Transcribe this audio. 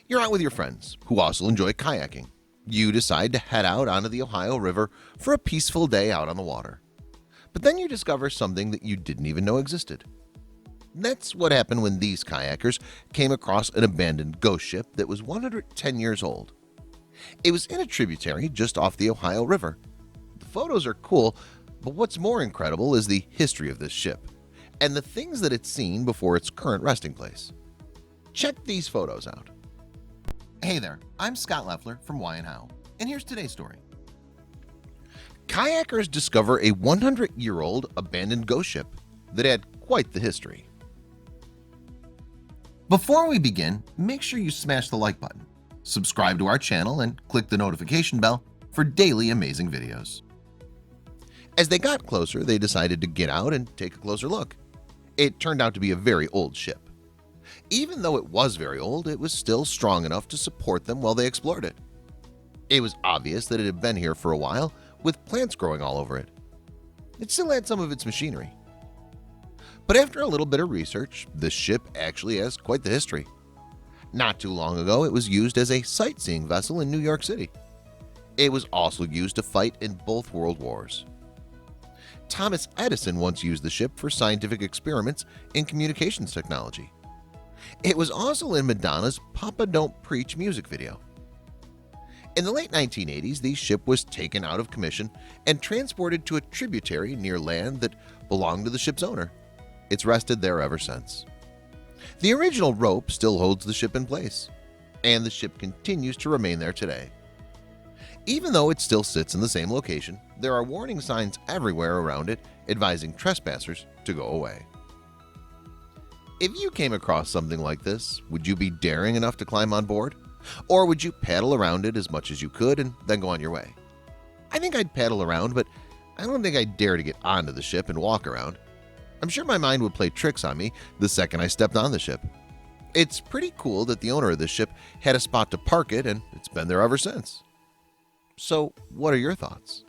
You're out with your friends who also enjoy kayaking. You decide to head out onto the Ohio River for a peaceful day out on the water. But then you discover something that you didn't even know existed. That's what happened when these kayakers came across an abandoned ghost ship that was 110 years old. It was in a tributary just off the Ohio River. The photos are cool, but what's more incredible is the history of this ship and the things that it's seen before its current resting place. Check these photos out. Hey there, I'm Scott Leffler from Why and How, and here's today's story. Kayakers discover a 100-year-old abandoned ghost ship that had quite the history. Before we begin, make sure you smash the like button, subscribe to our channel, and click the notification bell for daily amazing videos. As they got closer, they decided to get out and take a closer look. It turned out to be a very old ship. Even though it was very old, it was still strong enough to support them while they explored it. It was obvious that it had been here for a while, with plants growing all over it. It still had some of its machinery. But after a little bit of research, this ship actually has quite the history. Not too long ago, it was used as a sightseeing vessel in New York City. It was also used to fight in both world wars. Thomas Edison once used the ship for scientific experiments in communications technology. It was also in Madonna's Papa Don't Preach music video. In the late 1980s, the ship was taken out of commission and transported to a tributary near land that belonged to the ship's owner. It's rested there ever since. The original rope still holds the ship in place, and the ship continues to remain there today. Even though it still sits in the same location, there are warning signs everywhere around it advising trespassers to go away. If you came across something like this, would you be daring enough to climb on board? Or would you paddle around it as much as you could and then go on your way? I think I'd paddle around, but I don't think I'd dare to get onto the ship and walk around. I'm sure my mind would play tricks on me the second I stepped on the ship. It's pretty cool that the owner of this ship had a spot to park it, and it's been there ever since. So, what are your thoughts?